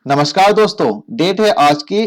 नमस्कार दोस्तों, डेट है आज की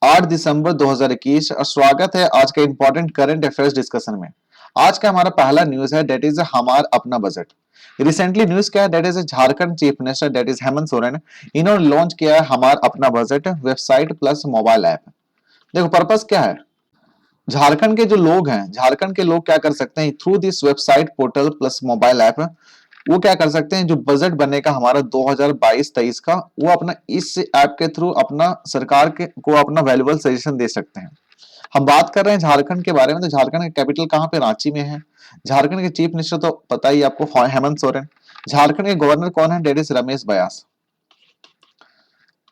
8 दिसंबर 2021 और स्वागत है आज के इंपॉर्टेंट करंट अफेयर्स डिस्कशन में। आज का हमारा पहला न्यूज है दैट इज हमार अपना बजट। रिसेंटली न्यूज क्या है that is Jharkhand chief minister that is Hemant Soren, इन्होंने लॉन्च किया है हमार अपना budget website plus mobile app. देखो पर्पस क्या है, झारखंड के जो लोग हैं, झारखंड के लोग क्या कर सकते हैं through this website portal plus mobile app, वो क्या कर सकते हैं जो बजट बनेगा हमारा 2022-23 का, वो अपना इस ऐप के थ्रू अपना सरकार के को अपना वैल्यूबल सजेशन दे सकते हैं। हम बात कर रहे हैं झारखंड के बारे में, तो झारखंड का कैपिटल कहाँ पे, रांची में है। झारखंड के चीफ मिनिस्टर तो पता ही आपको हेमंत सोरेन। झारखंड के गवर्नर कौन है, डेट इज रमेश बयास।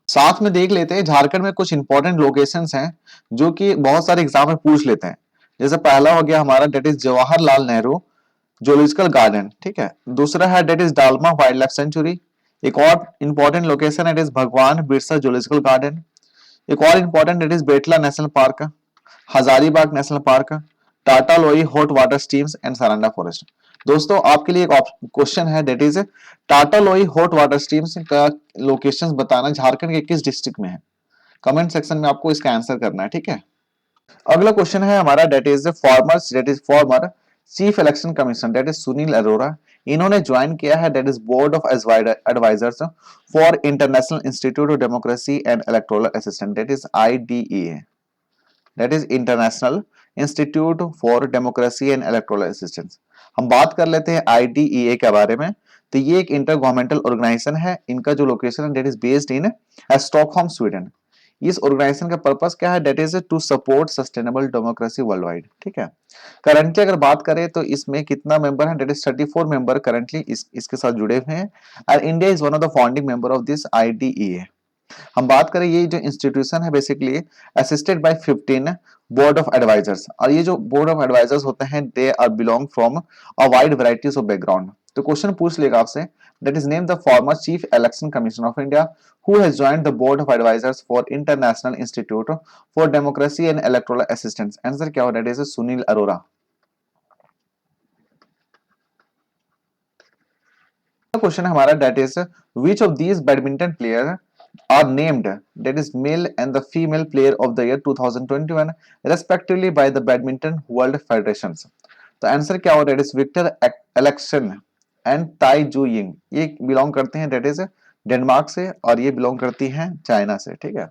साथ में देख लेते हैं झारखंड में कुछ इंपॉर्टेंट लोकेशंस हैं जो कि बहुत सारे एग्जाम में पूछ लेते हैं। जैसे पहला हो गया हमारा that is Jawaharlal Nehru zoological garden, ठीक है। दूसरा है that is Dalma wild life sanctuary. एक और इंपॉर्टेंट लोकेशन है that is Bhagwan Birsa zoological garden. एक और important that is Betla national park, Hazaribagh national park, Tata Loi hot water steams and Saranda forest. दोस्तों आपके लिए एक क्वेश्चन है that is Tata Loi hot water stems का लोकेशंस बताना झारखंड के किस डिस्ट्रिक्ट में है। कमेंट सेक्शन में आपको इसका आंसर करना है, ठीक है। अगला क्वेश्चन है हमारा that is former chief election commission that is Sunil Arora, इन्होंने ज्वाइन किया है that is board of advisors for international institute of democracy and electoral assistant that is IDEA, that is international institute for democracy and electoral assistance. हम बात कर लेते हैं IDEA के बारे में। तो ये एक इंटर गवर्नमेंटल ऑर्गेनाइजेशन है, इनका जो लोकेशन है that is based in Stockholm Sweden. इस ऑर्गेनाइजेशन का पर्पस क्या है, that is to support sustainable democracy world wide, ठीक है। करंटली अगर बात करें तो इसमें कितना मेंबर है, डेट इज 34 मेंबर करंटली इसके साथ जुड़े हुए हैं और India is one of the founding member of this IDEA। हम बात करें ये जो इंस्टीट्यूशन है basically assisted by 15 board of advisors, और ये जो बोर्ड ऑफ एडवाइजर्स होते हैं they are belong from a wide varieties of background. तो क्वेश्चन पूछ लेगा आपसे, that is name the former chief election commission of India who has joined the board of advisors for international institute for democracy and electoral assistance. Answer क्या हो, that is Sunil Arora. Question है हमारा that is which of these badminton player are named that is male and the female player of the year 2021 respectively by the badminton world federations। तो answer क्या हो, that is Victor एलेक्सन and Tai Tzu Ying. ये belong करते हैं that is Denmark से और ये बिलोंग करती हैं चाइना से, ठीक है।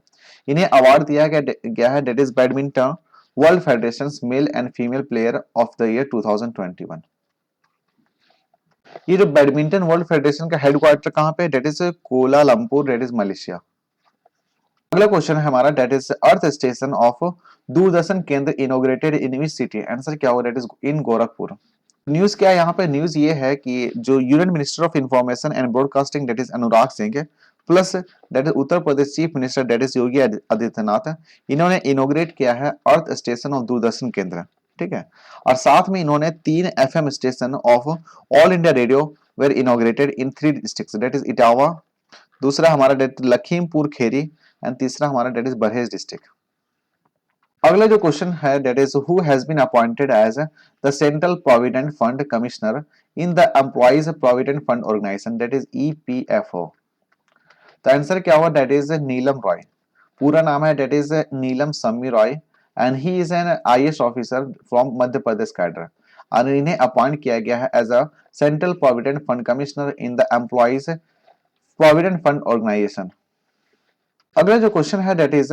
इन्हें अवार्ड दिया गया है that is badminton world federation male and female player of the year 2021। ये जो बैडमिंटन वर्ल्ड फेडरेशन का हेडक्वार्टर कहाँ पे, that is Kuala Lumpur, that is Malaysia. अगला क्वेश्चन है हमारा that is earth station of Doordarshan Kendra inaugurated in which city. Answer क्या होगा, that is in Gorakhpur. News क्या है यहाँ पे, न्यूज ये है कि जो union minister of information and broadcasting that is Anurag Singh plus that is Uttar Pradesh chief minister that is Yogi Adityanath, इन्होंने इनोग्रेट किया है अर्थ स्टेशन ऑफ दूरदर्शन केंद्र, ठीक है। और साथ में इन्होंने 3 FM station of All India Radio were inaugurated in 3 districts that is Etawah, दूसरा हमारा डेट लखीमपुर खेरी एंड तीसरा हमारा डेट इज बरहेज डिस्ट्रिक्ट। अगला जो क्वेश्चन है that is who has been appointed as the central provident fund commissioner in the employees provident fund organisation that is EPFO। तो answer क्या हुआ, डेट इज नीलम रॉय। पूरा नाम है that is Neelam Sammi Roy and he is an IAS officer from Madhya Pradesh cadre, और इन्हें appoint किया गया है as a central provident fund commissioner in the employees provident fund organisation. अगला जो क्वेश्चन है that is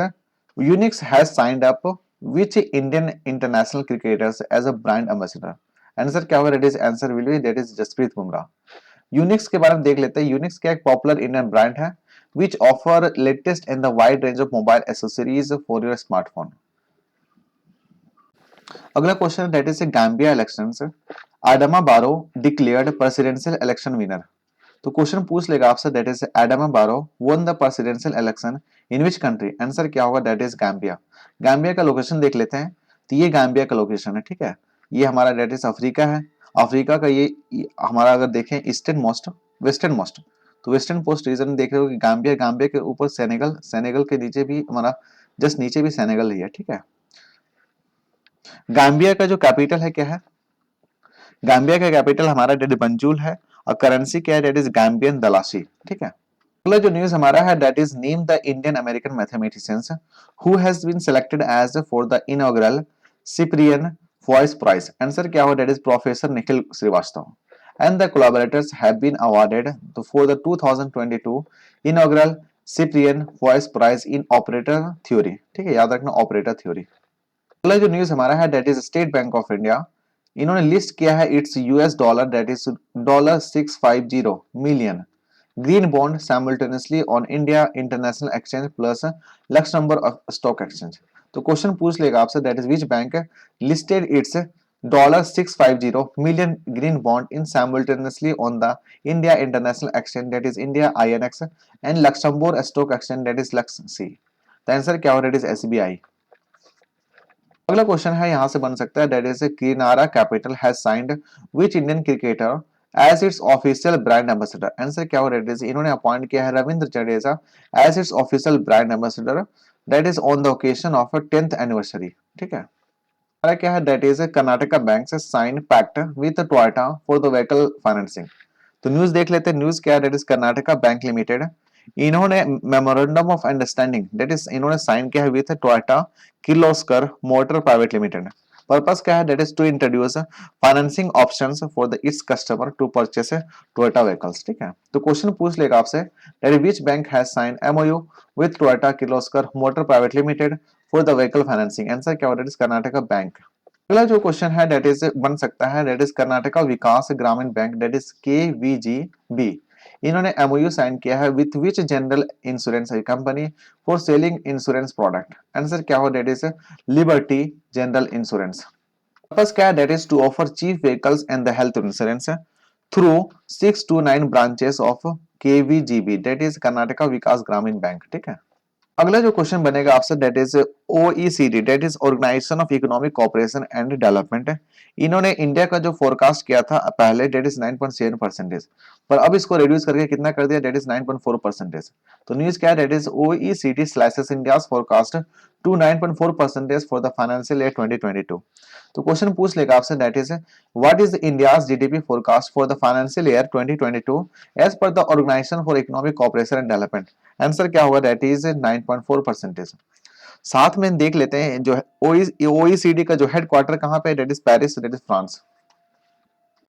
Unix has signed up which Indian international cricketers as a brand ambassador. Answer क्या होगा, that is answer will be that is Jasprit Bumrah. Unix के बारे में देख लेते हैं। यूनिक्स क्या एक पॉपुलर इंडियन ब्रांड है which offer latest and the wide range of mobile accessories for your smartphone। अगला question that is Gambia elections, Adama Barrow declared presidential election winner. तो क्वेश्चन पूछ लेगा आपसे that is Adama Barrow won the presidential election in which country. Answer क्या होगा, that is Gambia. Gambia का location देख लेते हैं। तो ये गैम्बिया का लोकेशन है, ठीक है। ये हमारा डेट इज अफ्रीका है। अफ्रीका का ये हमारा अगर देखें ईस्टर्न मोस्ट वेस्टर्न मोस्ट, तो वेस्टर्न पोस्ट रीजन देख रहे हो कि गाम्बिया, गाम्बिया के ऊपर सेनेगल, सेनेगल के नीचे भी हमारा जस्ट नीचे भी सेनेगल ही है, ठीक है। गाम्बिया का जो कैपिटल है क्या है, गाम्बिया का कैपिटल हमारा डेट बंजूल है और करेंसी क्या है, डेट इज गाम्बियन दलासी, ठीक है। अगला जो न्यूज हमारा है that is name the Indian American mathematicians who has been selected as for the inaugural Ciprian Foias prize. Answer क्या हो, that is professor Nikhil Srivastava and the collaborators have been awarded for the 2022 inaugural Ciprian Foias prize in operator theory. ठीक है, याद रखना operator theory. अगला जो news हमारा है that is state bank of India, इन्होंने लिस्ट किया है it's US dollar that is $650 million green bond simultaneously on India International Exchange plus Luxembourg Stock Exchange। तो क्वेश्चन पूछ लेगा आपसे that is which bank listed it's $650 million green bond in simultaneously on the India International Exchange that is India INX and Luxembourg Stock Exchange that is Lux C। तो answer क्या हो, that is SBI. अगला question है यहां से बन सकता है that is Kinara Capital has signed which Indian cricketer as its official brand ambassador. Answer क्या हो, दैट इज इन्होंने अपॉइंट किया है Ravindra Jadeja as its official brand ambassador that is on the occasion of 10th anniversary. ठीक है, हमारा क्या है दैट इज कर्नाटका बैंक से sign pact with Toyota for the vehicle financing. तो न्यूज देख लेते हैं, न्यूज क्या है that is Karnataka bank limited इन्होंने memorandum of understanding that is इन्होंने साइन किया है with Toyota Kirloskar motor private limited. Purpose क्या है that is to introduce financing options for the its customer to purchase Toyota vehicles. ठीक है, तो क्वेश्चन पूछ लेगा आपसे that which bank has sign MOU with Toyota Kirloskar motor private limited for the vehicle financing. Answer क्या होगा, that is Karnataka bank. अगला जो क्वेश्चन है दैट इज बन सकता है that is Karnataka Vikas Grameen bank that is केवीजीबी इन्होंने एमओयू साइन किया है with which general insurance company for selling insurance product. Answer क्या हो, that is liberty general insurance. Purpose क्या है that is to offer chief vehicles and the health insurance through 6 to 9 branches of KVGB that is Karnataka Vikas Grameen bank. ठीक है, अगला जो question बनेगा आपसे that is OECD that is organisation of economic cooperation and development. इन्होंने India का जो forecast किया था पहले दैट इज 9.7%, पर अब इसको रिड्यूस करके कितना कर दिया, दैट इज 9.4%। तो न्यूज क्या है that is OECD slices India's forecast to 9.4% for the financial year 2022। तो क्वेश्चन पूछ लेगा आपसे that is what is India's GDP forecast for the financial year 2022 as per the organisation for economic cooperation and development. Answer क्या होगा, that is 9.4%। साथ में देख लेते हैं जो ओईसीडी का जो हेडक्वार्टर कहां पे, that is Paris, that is France.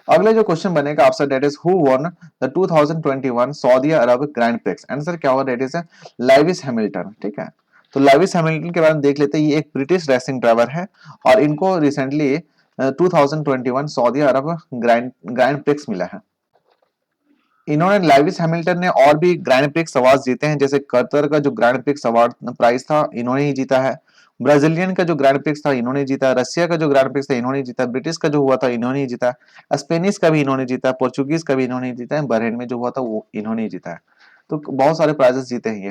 अगला जो क्वेश्चन बनेगा आपसे that is who won the 2021 Saudi Arab grand prix. Answer क्या होगा, दैट इज लेविस हैमिल्टन। ठीक है, तो लेविस हैमिल्टन के बारे में देख लेते हैं, ये एक ब्रिटिश रेसिंग ड्राइवर है और इनको रिसेंटली 2021 सऊदी अरब ग्रैंड प्रिक्स मिला है। इन्होंने लेविस हैमिल्टन ने और भी ग्रैंड प्रिक्स अवार्ड जीते हैं, जैसे कतर का जो ग्रैंड प्रिक्स अवार्ड प्राइज था इन्होंने ही जीता है, ब्राजीलियन का जो ग्रैंड प्रिक्स था इन्होंने जीता, रशिया का जो ग्रैंड प्रिक्स था इन्होंने जीता, ब्रिटिश का जो हुआ था इन्होंने ही जीता, स्पेनिश का भी इन्होंने जीता, पोर्चुगीज का भी इन्होंने जीता है, बहरीन में जो हुआ था वो इन्होंने ही जीता है। तो बहुत सारे प्राइजेस जीते हैं ये।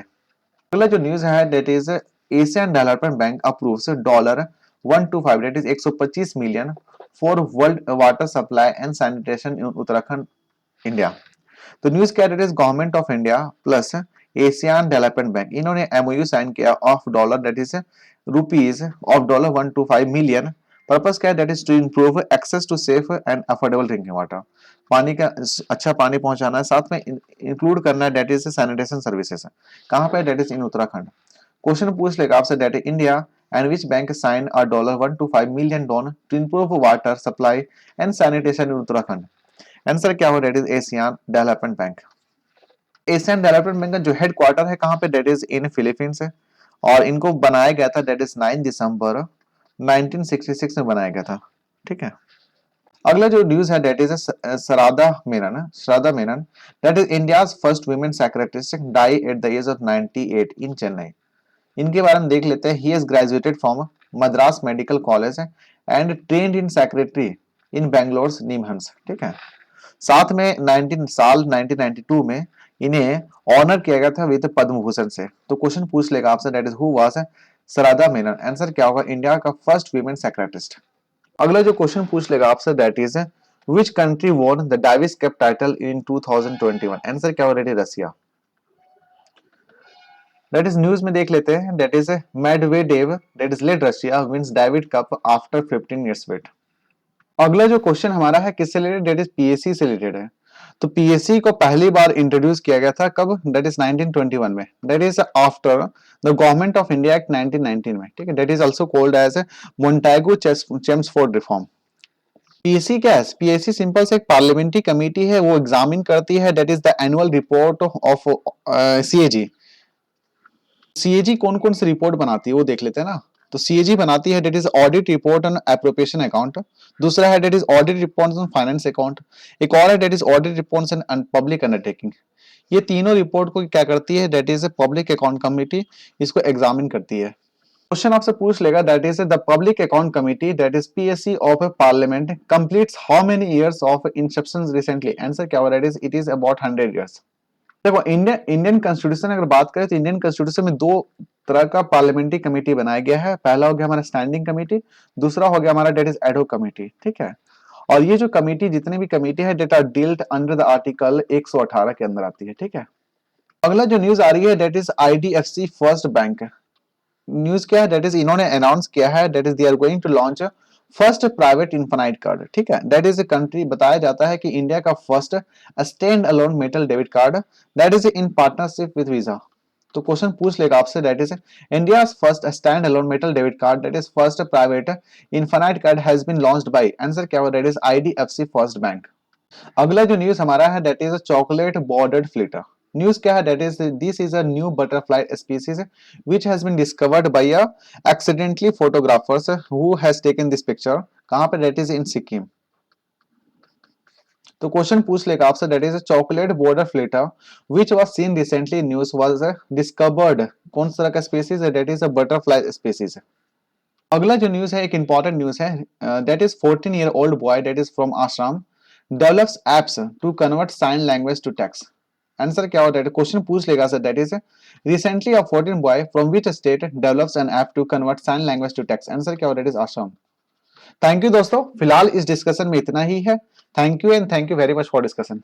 अगला जो न्यूज है that is Asian development bank approves $125 that is 125 million for world water supply and sanitation in Uttarakhand India. तो न्यूज क्या is government of India plus Asian development bank इन्होंने एमओयू साइन किया of dollar that is rupees of $125 million. Purpose क्या है, that is to improve access to safe and affordable drinking water. पानी का अच्छा पानी पहुंचाना है, साथ में इंक्लूड करना है दैट इज सैनिटेशन सर्विसेज। कहां पे, that is in Uttarakhand. Question पूछ लेगा आपसे that is India and which bank sign a $125 million loan to improve water supply and sanitation in Uttarakhand. Answer क्या हो, that is Asian development bank. Asian development bank का जो headquarter है कहां पे, दैट इज इन फिलीपींस है और इनको बनाया गया था दैट इज 9 दिसंबर 1966 में बनाया गया था। ठीक है, अगला जो न्यूज है that is Shraddha Menon that is India's first women secretary die at the age of 98 in Chennai. इनके बारे में देख लेते हैं, he has graduated from Madras medical college and trained in secretary in Bangalore NIMHANS. ठीक है, साथ में 1992 में इन्हें ऑनर किया गया था विद पद्म भूषण से। तो क्वेश्चन पूछ लेगा आपसे that is who was Shraddha Menon. Answer क्या होगा, इंडिया का फर्स्ट वीमेन सेक्रेटरिस्ट। अगला जो क्वेश्चन पूछ लेगा आपसे that is which country won the Davis cup title in 2021। Answer क्या होगा, रशिया। दैट इज न्यूज में देख लेते हैं that is Medvedev that is led Russia wins Davis Cup after 15 years wait. अगला जो क्वेश्चन हमारा है किससे रिलेटेड, दैट इज पीएससी से रिलेटेड है। तो पीएससी को पहली बार इंट्रोड्यूस किया गया था कब? दैट इज 1921 में, that is after the government of India act 1919 में, ठीक है। That is also called as Montagu Chelmsford reform. PSC क्या है? पीएससी सिंपल से एक पार्लियामेंट्री कमेटी है, वो एग्जामिन करती है that is the annual report of CAG. CAG कौन कौन सी रिपोर्ट बनाती है वो देख लेते हैं ना। तो सीएजी बनाती है that is audit report on appropriation account, दूसरा है that is audit report on finance account, एक और है that is audit reports on public undertaking. ये तीनों रिपोर्ट को क्या करती है? That is a public account committee, इसको एग्जामिन करती है। क्वेश्चन आपसे पूछ लेगा that is the public account committee that is PSC of A parliament completes how many years of Inception recently? Answer क्या होगा? That is it is about 100 years. देखो Indian constitution अगर बात करें तो इंडियन कॉन्स्टिट्यूशन में दो तरह का पार्लियामेंट्री कमेटी बनाया गया है। पहला हो गया हमारा स्टैंडिंग कमेटी, दूसरा हो गया हमारा that is ad hoc committee, ठीक है। और ये जो कमेटी, जितनी भी कमेटी है, that are dealt under the article 118 के अंदर आती है, ठीक है। अगला जो न्यूज आ रही है that is IDFC first bank. News क्या है? डेट इज इन्होंने अनाउंस किया है that is they are going to launch first private infinite card, ठीक है। दैट इज ए कंट्री, बताया जाता है कि इंडिया का first stand alone metal debit card that is in partnership with Visa. तो क्वेश्चन पूछ लेगा आपसे that is India first stand alone metal debit card that is first private infinite card has been launched by, answer क्या होगा? That is IDFC first bank. अगला जो news हमारा है that is a chocolate bordered flitter. News क्या है? That is this is a new butterfly species which has been discovered by a accidentally photographers who has taken this picture. कहां पे? That is in Sikkim. तो question पूछ लेगा आपसे that is a chocolate border flitter which was seen recently in news was discovered. कौन सा तरह का स्पीसीज है? That is a butterfly species. अगला जो न्यूज है एक इंपॉर्टेंट न्यूज है that is 14-year old boy that is from Assam develops apps to convert sign language to text। Answer क्या होता है? क्वेश्चन पूछ लेगा sir that is recently a 14 boy from which state develops an app to convert sign language to text. Answer क्या होता है? Assam. Thank you दोस्तों, फिलहाल इस डिस्कशन में इतना ही है। Thank you and thank you very much for discussion.